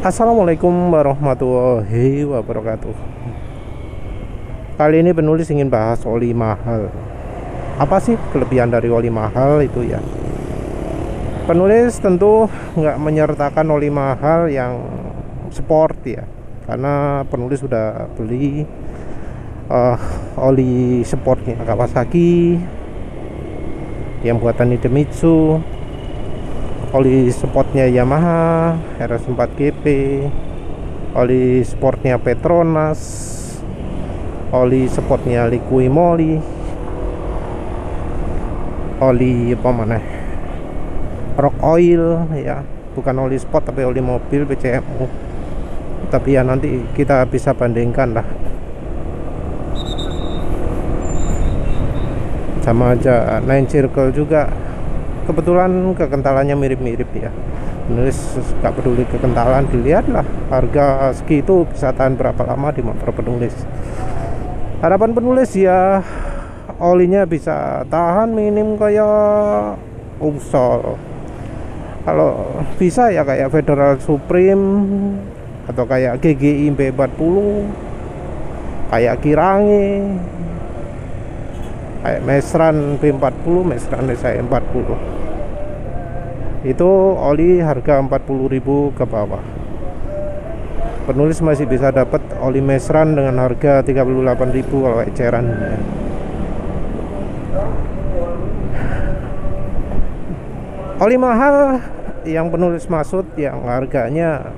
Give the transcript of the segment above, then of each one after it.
Assalamualaikum warahmatullahi wabarakatuh. Kali ini penulis ingin bahas oli mahal. Apa sih kelebihan dari oli mahal itu ya? Penulis tentu nggak menyertakan oli mahal yang sport ya, karena penulis sudah beli oli sportnya Kawasaki yang buatan Idemitsu, oli sportnya Yamaha RS4GP, oli sportnya Petronas, oli sportnya Liqui Moly, oli apa mana, Rock Oil ya, bukan oli sport tapi oli mobil PCMU. Tapi ya nanti kita bisa bandingkan lah, sama aja. Nine Circle juga kebetulan kekentalannya mirip-mirip ya. Penulis gak peduli kekentalan, dilihatlah harga segitu bisa tahan berapa lama di motor penulis. Harapan penulis ya olinya bisa tahan minim kayak Usol, kalau bisa ya kayak Federal Supreme atau kayak GGI B40, kayak Kirangi, kayak Mesran B40, Mesran SI40. Itu oli harga 40.000 ke bawah. Penulis masih bisa dapat oli Mesran dengan harga 38.000 kalau eceran ya. Oli mahal yang penulis maksud yang harganya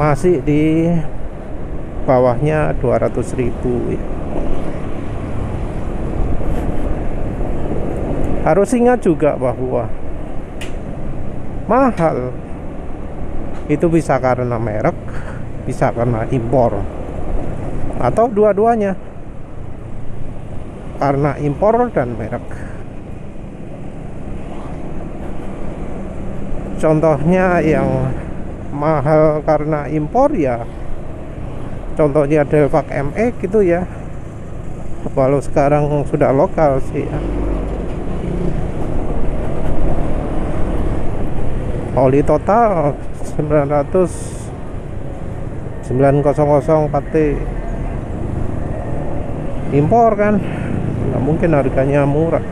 masih di bawahnya 200.000 ya. Harus ingat juga bahwa mahal itu bisa karena merek, bisa karena impor, atau dua-duanya, karena impor dan merek. Contohnya yang mahal karena impor ya, contohnya Delvac MX gitu ya, walau sekarang sudah lokal sih ya. Oli total 900 4T impor kan, nggak mungkin harganya murah.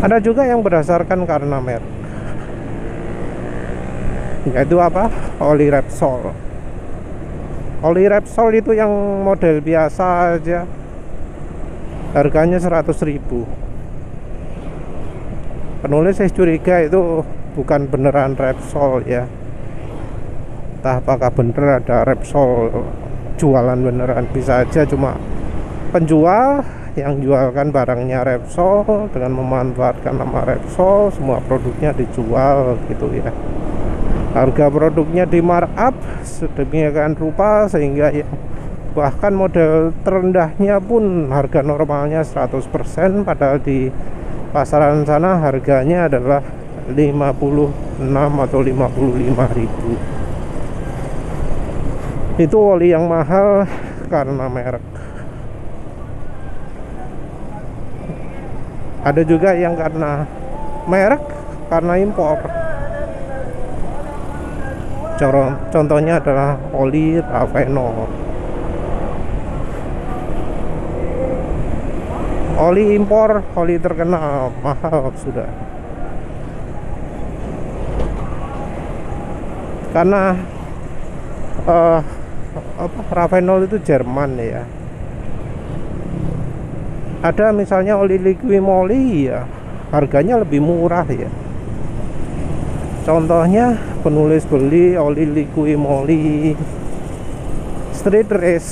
Ada juga yang berdasarkan karena merek, yaitu apa? Oli Repsol. Oli Repsol itu yang model biasa aja harganya 100.000. Penulis saya curiga itu bukan beneran Repsol ya. Entah apakah bener ada Repsol jualan beneran, bisa aja cuma penjual yang jualkan barangnya Repsol dengan memanfaatkan nama Repsol, semua produknya dijual gitu ya. Harga produknya di markup sedemikian rupa sehingga ya, bahkan model terendahnya pun harga normalnya 100%, padahal di pasaran sana harganya adalah 56 atau 55.000. Itu oli yang mahal karena merek. Ada juga yang karena merek, karena impor. Contohnya adalah oli Raveno. Oli impor, oli terkenal, mahal sudah. Karena Ravenol itu Jerman ya. Ada misalnya oli Liqui Moly ya, harganya lebih murah ya. Contohnya penulis beli oli Liqui Moly Street Race,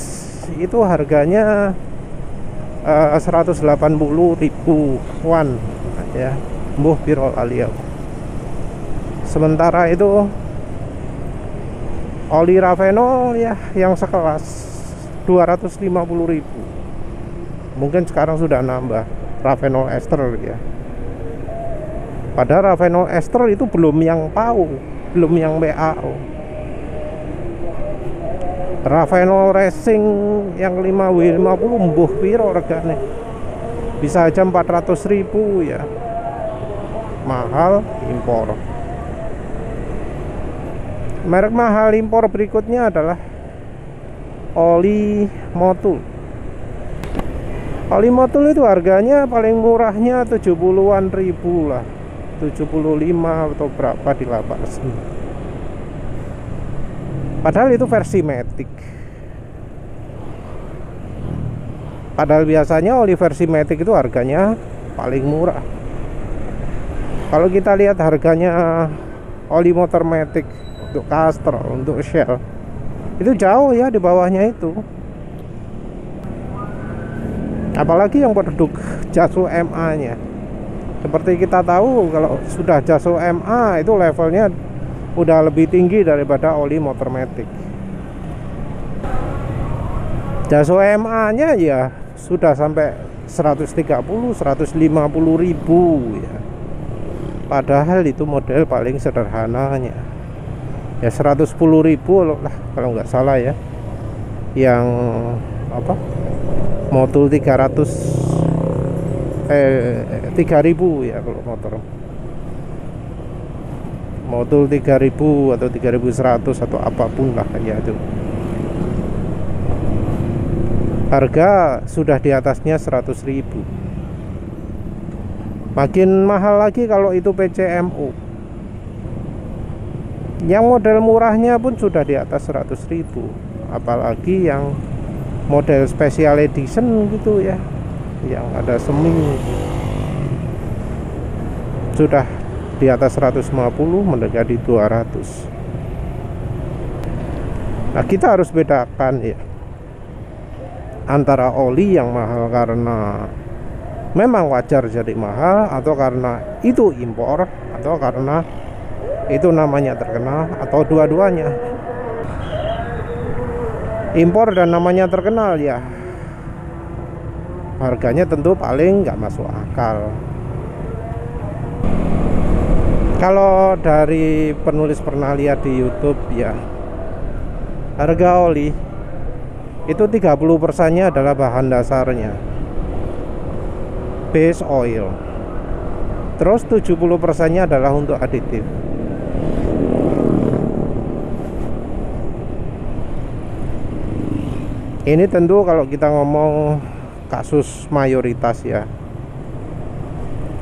itu harganya 180.000 won ya, mbuh piro aliyah. Sementara itu oli Raveno ya yang sekelas 250.000. Mungkin sekarang sudah nambah Ravenol Ester ya. Padahal Ravenol Ester itu belum yang PAU, belum yang BAO. Ravenol Racing yang 5W50 mbuh piro regane. Bisa aja 400.000 ya. Mahal impor. Merek mahal impor berikutnya adalah oli Motul. Oli Motul itu harganya paling murahnya 70-an ribu lah, 75 atau berapa di lapas. Padahal itu versi Matic. Padahal biasanya oli versi Matic itu harganya paling murah. Kalau kita lihat harganya oli motor Matic untuk Castrol, untuk Shell, itu jauh ya di bawahnya itu. Apalagi yang produk Jaso MA nya. Seperti kita tahu, kalau sudah Jaso MA itu levelnya udah lebih tinggi daripada oli motor Matic. Jaso MA nya ya sudah sampai 130-150 ribu ya. Padahal itu model paling sederhananya ya 110 ribu lah kalau nggak salah ya. Yang apa, Motul 300 3.000 ya kalau motor. Motul 3.000 atau 3.100 atau apapun lah ya itu. Harga sudah di atasnya 100.000. Makin mahal lagi kalau itu PCMU. Yang model murahnya pun sudah di atas 100.000. Apalagi yang model special edition gitu ya, yang ada semi, sudah di atas 150 mendekati 200. Nah, kita harus bedakan ya antara oli yang mahal karena memang wajar jadi mahal, atau karena itu impor, atau karena itu namanya terkenal, atau dua-duanya. Impor dan namanya terkenal ya harganya tentu paling nggak masuk akal. Kalau dari penulis pernah lihat di YouTube ya, harga oli itu 30%-nya adalah bahan dasarnya, base oil. Terus 70%-nya adalah untuk aditif. Ini tentu kalau kita ngomong kasus mayoritas ya,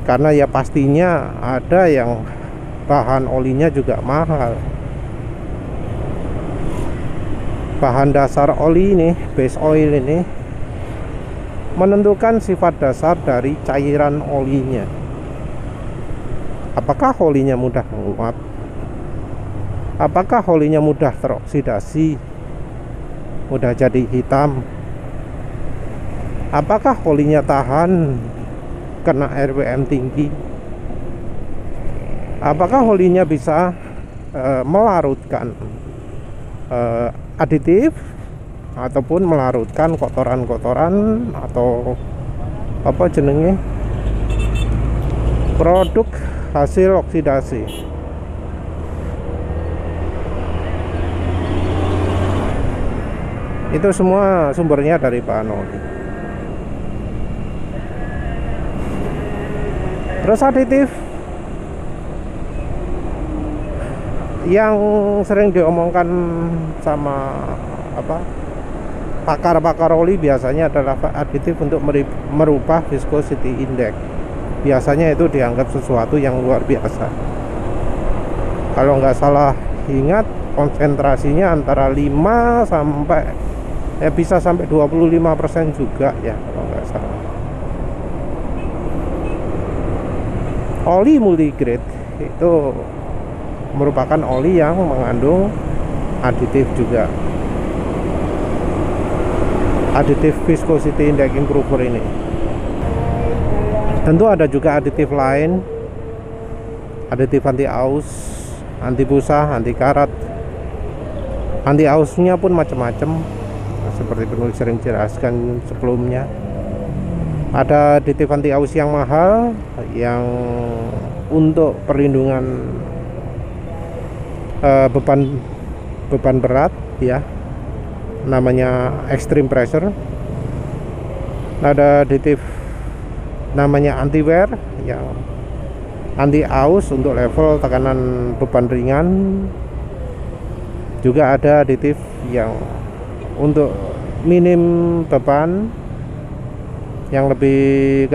karena ya pastinya ada yang bahan olinya juga mahal. Bahan dasar oli ini, base oil ini, menentukan sifat dasar dari cairan olinya. Apakah olinya mudah menguap? Apakah olinya mudah teroksidasi, mudah jadi hitam? Apakah olinya tahan kena RPM tinggi? Apakah olinya bisa melarutkan aditif ataupun melarutkan kotoran-kotoran atau apa jenenge, produk hasil oksidasi? Itu semua sumbernya dari bahan oli. Terus aditif yang sering diomongkan sama apa, pakar-pakar oli biasanya adalah aditif untuk merubah viscosity index. Biasanya itu dianggap sesuatu yang luar biasa. Kalau nggak salah ingat, konsentrasinya antara 5 sampai bisa sampai 25% juga ya kalau nggak salah. Oli multigrade itu merupakan oli yang mengandung aditif juga, aditif viscosity index improver ini. Tentu ada juga aditif lain, aditif anti aus, anti busa, anti karat. Anti ausnya pun macam-macam, seperti penulis sering jelaskan sebelumnya. Ada aditif anti aus yang mahal, yang untuk perlindungan beban berat ya, namanya extreme pressure. Ada aditif namanya anti wear, yang anti aus untuk level tekanan beban ringan. Juga ada aditif yang untuk minim beban, yang lebih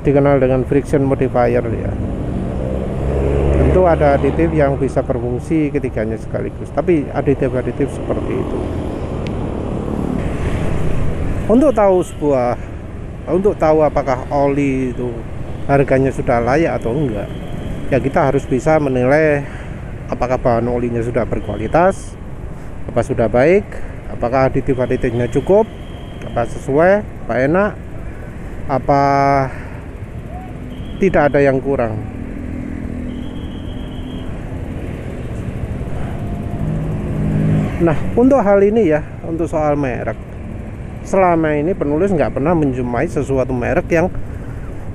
dikenal dengan friction modifier ya. Tentu ada aditif yang bisa berfungsi ketiganya sekaligus, tapi aditif-aditif seperti itu. Untuk tahu apakah oli itu harganya sudah layak atau enggak, ya kita harus bisa menilai apakah bahan olinya sudah berkualitas, apa sudah baik, apakah aditif-aditifnya cukup, apa sesuai, apa enak, apa tidak ada yang kurang. Nah, untuk hal ini ya, untuk soal merek, selama ini penulis nggak pernah menjumpai sesuatu merek yang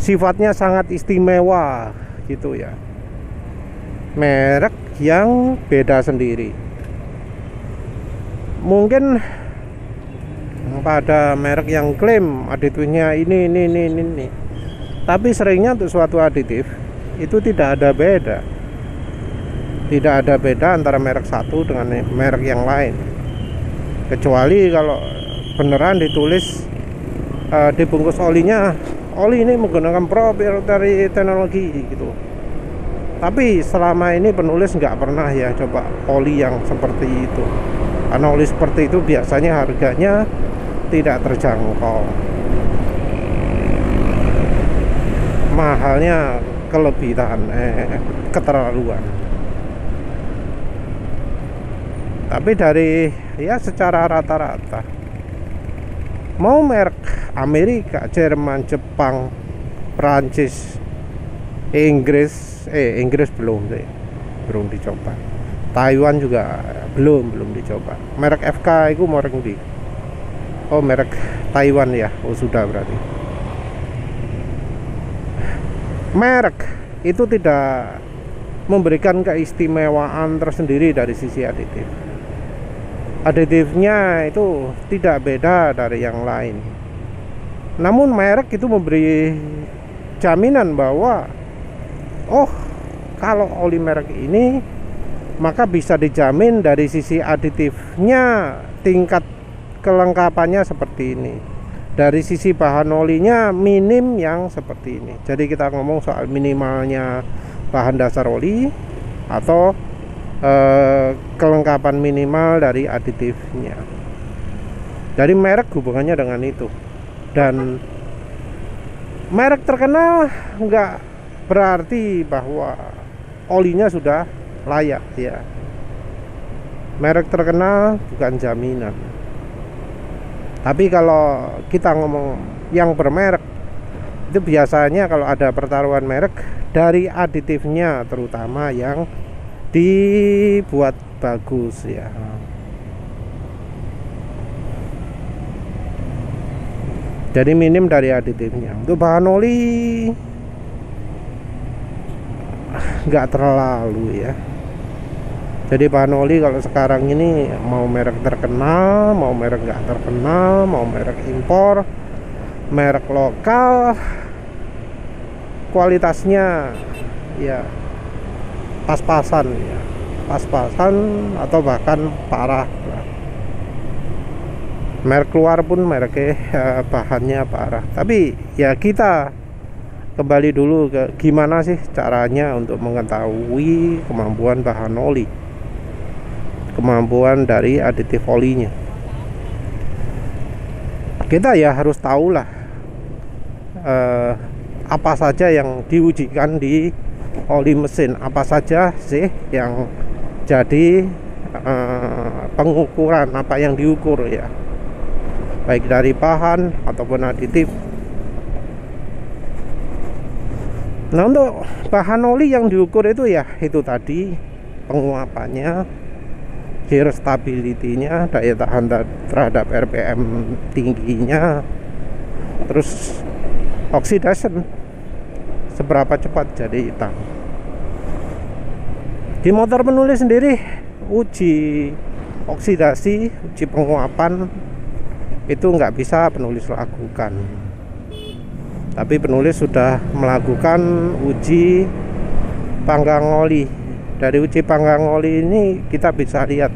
sifatnya sangat istimewa gitu ya, merek yang beda sendiri. Mungkin pada merek yang klaim aditifnya ini, tapi seringnya untuk suatu aditif itu tidak ada beda antara merek satu dengan merek yang lain, kecuali kalau beneran ditulis di bungkus olinya, oli ini menggunakan proprietary teknologi gitu. Tapi selama ini penulis nggak pernah ya coba oli yang seperti itu, karena oli seperti itu biasanya harganya tidak terjangkau, mahalnya kelebihan, keterlaluan. Tapi dari ya secara rata-rata, mau merek Amerika, Jerman, Jepang, Prancis, Inggris belum dicoba. Taiwan juga belum dicoba. Merek FK itu merek di. Oh, merek Taiwan ya. Oh, sudah berarti. Merek itu tidak memberikan keistimewaan tersendiri dari sisi aditif. Aditifnya itu tidak beda dari yang lain. Namun merek itu memberi jaminan bahwa kalau oli merek ini, maka bisa dijamin dari sisi aditifnya tingkat kelengkapannya seperti ini, dari sisi bahan olinya minim yang seperti ini. Jadi kita ngomong soal minimalnya bahan dasar oli atau kelengkapan minimal dari aditifnya. Dari merek hubungannya dengan itu. Dan merek terkenal nggak berarti bahwa olinya sudah layak ya. Merek terkenal bukan jaminan. Tapi kalau kita ngomong yang bermerek, itu biasanya kalau ada pertaruhan merek dari aditifnya, terutama yang dibuat bagus ya. Jadi minim dari aditifnya. Untuk bahan oli nggak terlalu ya. Jadi bahan oli kalau sekarang ini mau merek terkenal, mau merek nggak terkenal, mau merek impor, merek lokal, kualitasnya ya pas-pasan ya, pas-pasan atau bahkan parah. Merek luar pun mereknya bahannya parah. Tapi ya kita kembali dulu ke gimana sih caranya untuk mengetahui kemampuan bahan oli, kemampuan dari aditif olinya. Kita ya harus tahulah apa saja yang diujikan di oli mesin, apa saja sih yang jadi pengukuran, apa yang diukur ya, baik dari bahan ataupun aditif. Nah, untuk bahan oli yang diukur itu ya itu tadi, penguapannya, shear stability-nya, daya tahan terhadap RPM tingginya, terus oxidation, seberapa cepat jadi hitam. Di motor penulis sendiri, uji oksidasi, uji penguapan itu nggak bisa penulis lakukan. Tapi penulis sudah melakukan uji panggang oli. Dari uji panggang oli ini kita bisa lihat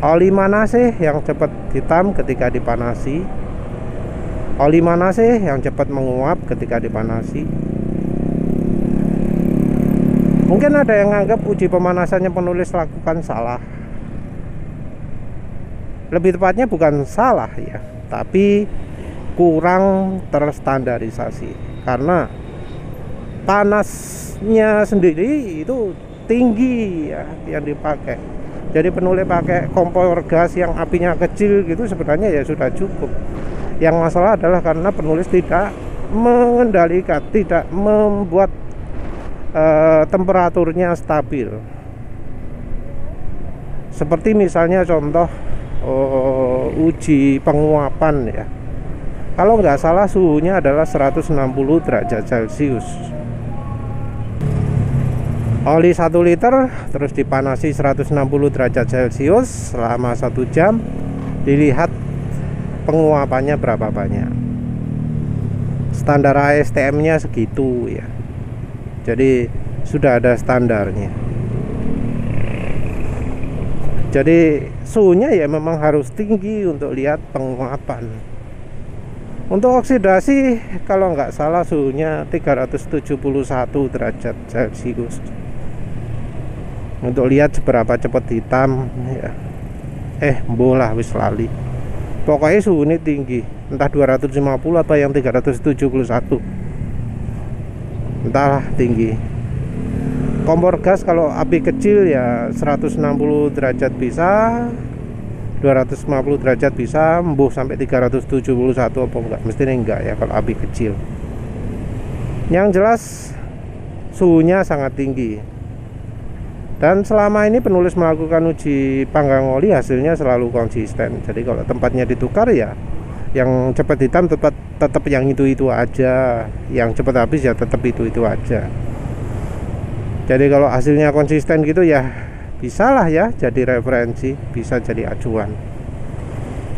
Oli mana sih yang cepat hitam ketika dipanasi? Oli mana sih yang cepat menguap ketika dipanasi? Mungkin ada yang menganggap uji pemanasannya penulis lakukan salah. Lebih tepatnya bukan salah ya, tapi kurang terstandarisasi. Karena panasnya sendiri itu tinggi ya yang dipakai. Jadi penulis pakai kompor gas yang apinya kecil gitu sebenarnya ya sudah cukup. Yang masalah adalah karena penulis tidak mengendalikan, tidak membuat temperaturnya stabil. Seperti misalnya contoh uji penguapan ya. Kalau nggak salah suhunya adalah 160 derajat Celcius. Oli 1 liter terus dipanasi 160 derajat Celcius selama 1 jam. Dilihat penguapannya berapa banyak. Standar ASTM-nya segitu ya. Jadi sudah ada standarnya. Jadi suhunya ya memang harus tinggi untuk lihat penguapan. Untuk oksidasi kalau nggak salah suhunya 371 derajat Celcius. Untuk lihat seberapa cepat hitam ya. Bolah wis lali. Pokoknya suhu ini tinggi, entah 250 atau yang 371. Entahlah tinggi. Kompor gas kalau api kecil ya 160 derajat bisa, 250 derajat bisa, embuh sampai 371 apa enggak? Mestinya enggak ya kalau api kecil. Yang jelas suhunya sangat tinggi. Dan selama ini penulis melakukan uji panggang oli hasilnya selalu konsisten. Jadi kalau tempatnya ditukar ya yang cepat hitam tetap yang itu aja, yang cepat habis ya tetap itu aja. Jadi kalau hasilnya konsisten gitu ya bisalah ya jadi referensi, bisa jadi acuan.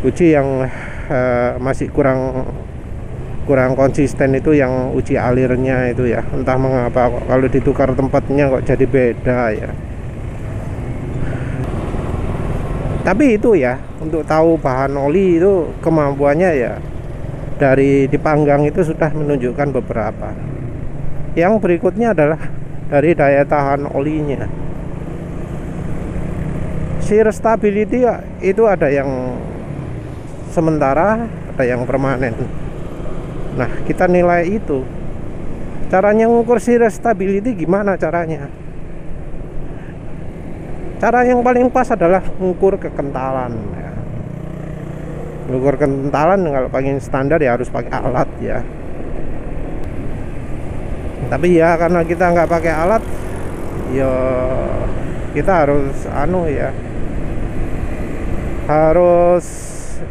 Uji yang masih kurang konsisten itu yang uji alirnya itu ya, entah mengapa kalau ditukar tempatnya kok jadi beda ya. Tapi itu ya, untuk tahu bahan oli itu kemampuannya ya dari dipanggang itu sudah menunjukkan beberapa. Yang berikutnya adalah dari daya tahan olinya. Shear stability itu ada yang sementara, ada yang permanen. Nah, kita nilai itu. Caranya mengukur shear stability gimana caranya? Cara yang paling pas adalah mengukur kekentalan ya. Mengukur kekentalan kalau pengen standar ya harus pakai alat ya. Tapi ya karena kita nggak pakai alat, ya kita harus harus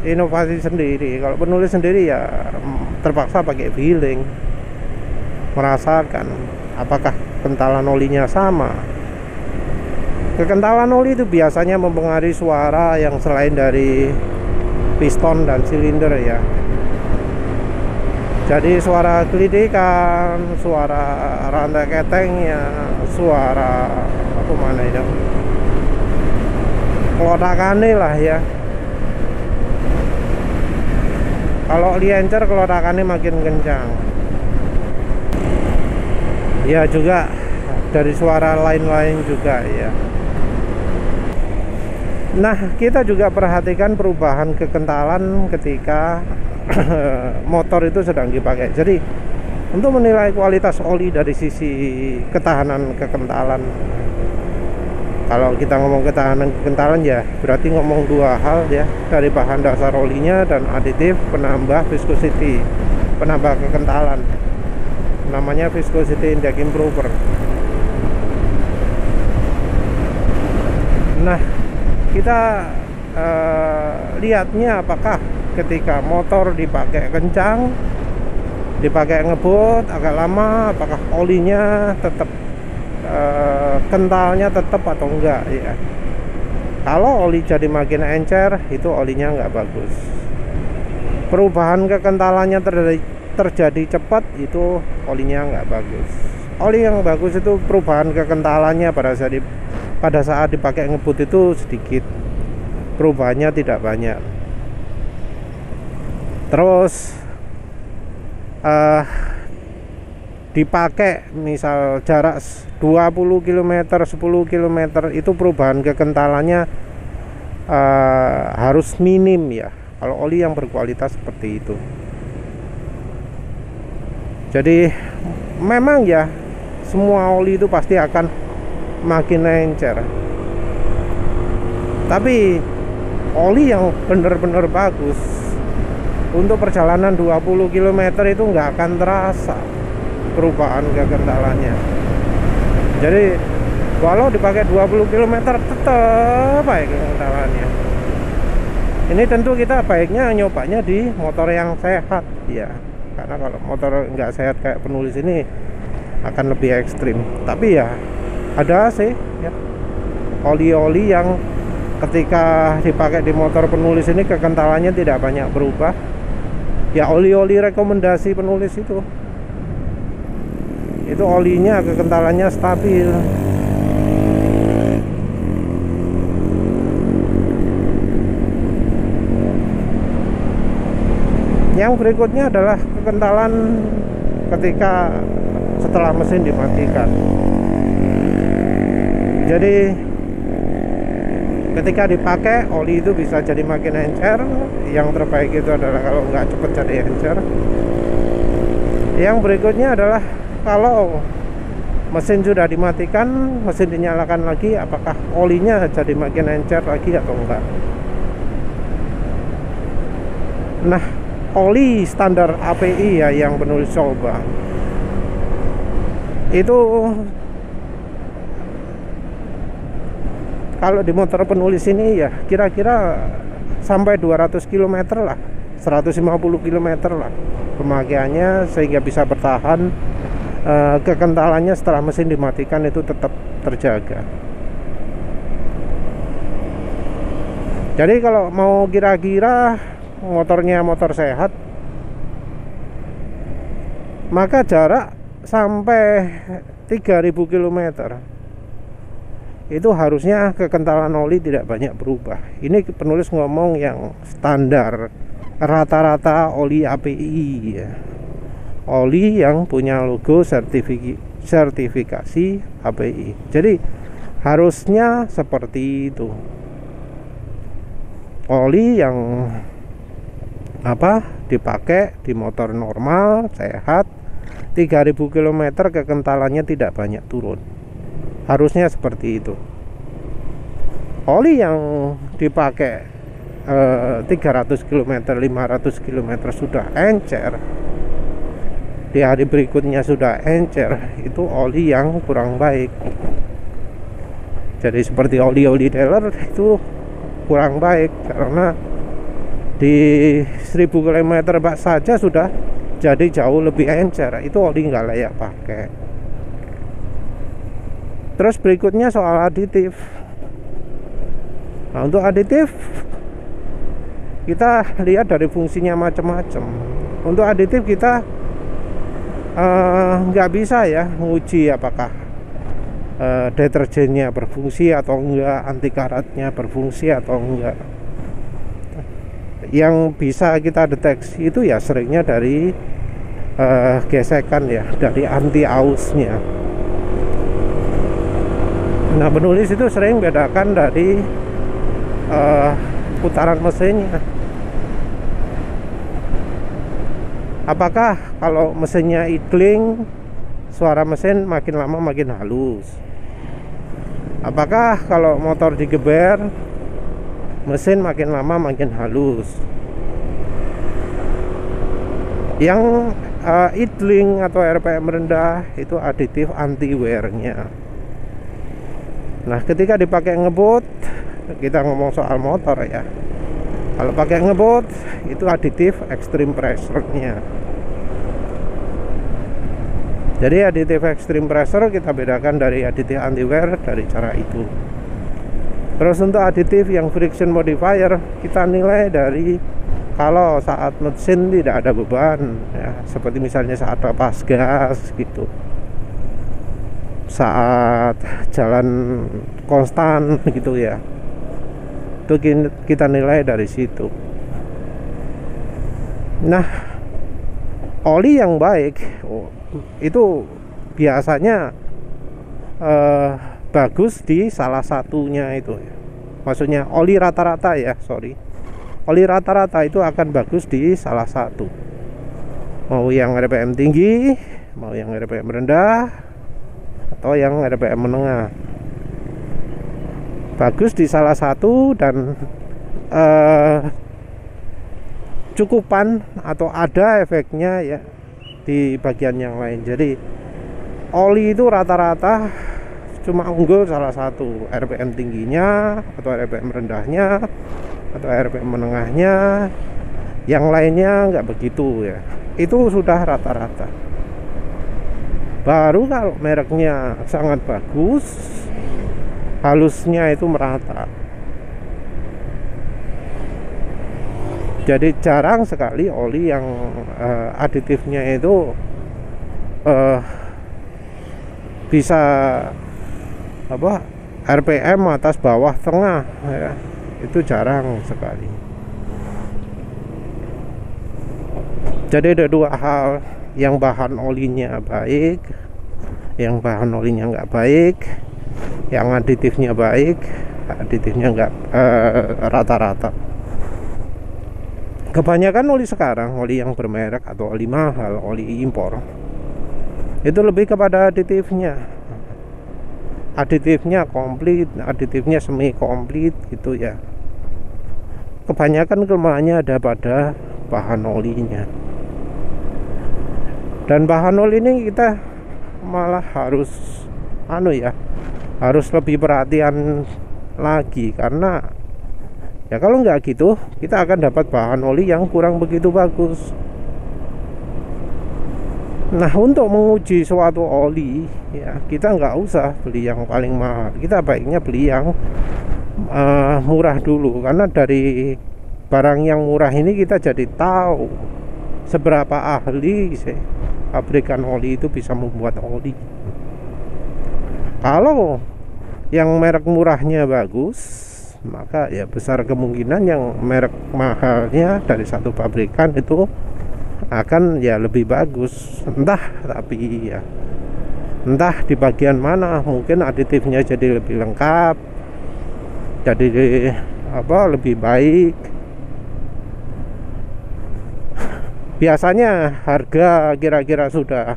inovasi sendiri. Kalau penulis sendiri ya terpaksa pakai feeling, merasakan apakah kentalan olinya sama. Kekentalan oli itu biasanya mempengaruhi suara yang selain dari piston dan silinder ya. Jadi suara gelidikan, suara rantai ketengnya, suara apa mana itu, kelotakannya lah ya. Kalau liencer kelotakannya makin kencang. Ya juga dari suara lain-lain juga ya. Nah, kita juga perhatikan perubahan kekentalan ketika motor itu sedang dipakai. Jadi untuk menilai kualitas oli dari sisi ketahanan kekentalan, kalau kita ngomong ketahanan kekentalan ya berarti ngomong dua hal ya, dari bahan dasar olinya dan aditif penambah viscosity, penambah kekentalan, namanya viscosity index improver. Nah, kita lihatnya apakah ketika motor dipakai kencang, dipakai ngebut agak lama, apakah olinya tetap kentalnya tetap atau enggak ya. Kalau oli jadi makin encer, itu olinya enggak bagus. Perubahan kekentalannya terjadi cepat, itu olinya enggak bagus. Oli yang bagus itu perubahan kekentalannya pada saat dipakai ngebut itu sedikit. perubahannya tidak banyak. Terus dipakai misal jarak 20 km 10 km itu perubahan kekentalannya harus minim ya, kalau oli yang berkualitas seperti itu. Jadi memang ya semua oli itu pasti akan makin encer, tapi oli yang benar-benar bagus untuk perjalanan 20 km itu nggak akan terasa perubahan kekentalannya. Jadi walau dipakai 20 km tetap baik kekentalannya. Ini tentu kita baiknya nyobanya di motor yang sehat ya, karena kalau motor nggak sehat kayak penulis ini akan lebih ekstrim. Tapi ya ada sih ya oli-oli yang ketika dipakai di motor penulis ini kekentalannya tidak banyak berubah. Ya oli-oli rekomendasi penulis itu olinya kekentalannya stabil. Yang berikutnya adalah kekentalan ketika setelah mesin dimatikan. Jadi ketika dipakai oli itu bisa jadi makin encer. Yang terbaik itu adalah kalau nggak cepet jadi encer. Yang berikutnya adalah kalau mesin sudah dimatikan, mesin dinyalakan lagi, apakah olinya jadi makin encer lagi atau enggak. Nah, oli standar API ya yang penulis coba itu kalau di motor penulis ini ya kira-kira sampai 200 km lah, 150 km lah pemakaiannya, sehingga bisa bertahan. Kekentalannya setelah mesin dimatikan itu tetap terjaga. Jadi kalau mau kira-kira motornya motor sehat, maka jarak sampai 3000 km itu harusnya kekentalan oli tidak banyak berubah. Ini penulis ngomong yang standar rata-rata oli API ya. Oli yang punya logo sertifikasi API. Jadi harusnya seperti itu. Oli yang dipakai di motor normal sehat 3000 km kekentalannya tidak banyak turun. Harusnya seperti itu. Oli yang dipakai 300 km 500 km sudah encer, di hari berikutnya sudah encer, itu oli yang kurang baik. Jadi seperti oli-oli dealer itu kurang baik, karena di 1000 km saja sudah jadi jauh lebih encer. Itu oli nggak layak pakai. Terus berikutnya soal aditif. Nah, untuk aditif kita lihat dari fungsinya macam-macam. Untuk aditif kita nggak bisa ya menguji apakah deterjennya berfungsi atau enggak, anti karatnya berfungsi atau enggak. Yang bisa kita deteksi itu ya seringnya dari gesekan ya, dari anti ausnya. Nah, penulis itu sering bedakan dari putaran mesinnya. Apakah kalau mesinnya idling, suara mesin makin lama makin halus? Apakah kalau motor digeber, mesin makin lama makin halus? Yang idling atau RPM rendah itu aditif anti wear-nya. Nah, ketika dipakai ngebut, kita ngomong soal motor ya. Kalau pakai ngebut itu aditif extreme pressure-nya. Jadi aditif extreme pressure kita bedakan dari aditif anti wear dari cara itu. Terus untuk aditif yang friction modifier kita nilai dari kalau saat mesin tidak ada beban ya, seperti misalnya saat lepas gas gitu, saat jalan konstan gitu ya. Itu kita nilai dari situ. Nah, oli yang baik itu biasanya bagus di salah satunya itu ya. Maksudnya oli rata-rata ya, oli rata-rata itu akan bagus di salah satu, mau yang RPM tinggi, mau yang RPM rendah, atau yang RPM menengah. Bagus di salah satu dan cukupan atau ada efeknya ya di bagian yang lain. Jadi oli itu rata-rata cuma unggul salah satu, RPM tingginya atau RPM rendahnya atau RPM menengahnya, yang lainnya nggak begitu ya. Itu sudah rata-rata. Baru kalau mereknya sangat bagus, halusnya itu merata. Jadi jarang sekali oli yang aditifnya itu bisa RPM atas bawah tengah ya. Itu jarang sekali. Jadi ada dua hal, yang bahan olinya baik, yang bahan olinya nggak baik, yang aditifnya baik, aditifnya nggak rata-rata. Kebanyakan oli sekarang, oli yang bermerek atau oli mahal, oli impor, itu lebih kepada aditifnya. Aditifnya komplit, aditifnya semi komplit gitu ya. Kebanyakan kelemahannya ada pada bahan olinya. Dan bahan oli ini kita malah harus harus lebih perhatian lagi, karena ya kalau nggak gitu kita akan dapat bahan oli yang kurang begitu bagus. Nah, untuk menguji suatu oli ya, kita nggak usah beli yang paling mahal, kita baiknya beli yang murah dulu, karena dari barang yang murah ini kita jadi tahu seberapa ahli sih pabrikan oli itu bisa membuat oli. Kalau yang merek murahnya bagus, maka ya besar kemungkinan yang merek mahalnya dari satu pabrikan itu akan ya lebih bagus. Tapi entah di bagian mana, mungkin aditifnya jadi lebih lengkap, jadi lebih baik. Biasanya harga kira-kira sudah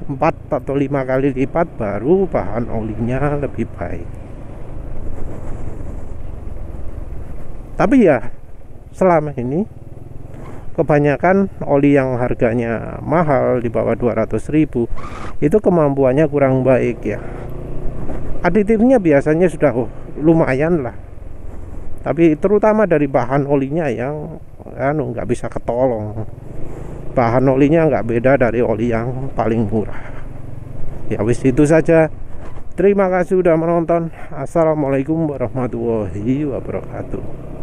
4 atau 5 kali lipat baru bahan olinya lebih baik. Tapi ya selama ini kebanyakan oli yang harganya mahal di bawah 200.000 itu kemampuannya kurang baik ya. Aditifnya biasanya sudah lumayan lah, tapi terutama dari bahan olinya yang nggak bisa ketolong. Bahan olinya nggak beda dari oli yang paling murah. Ya wis, itu saja. Terima kasih sudah menonton. Assalamualaikum warahmatullahi wabarakatuh.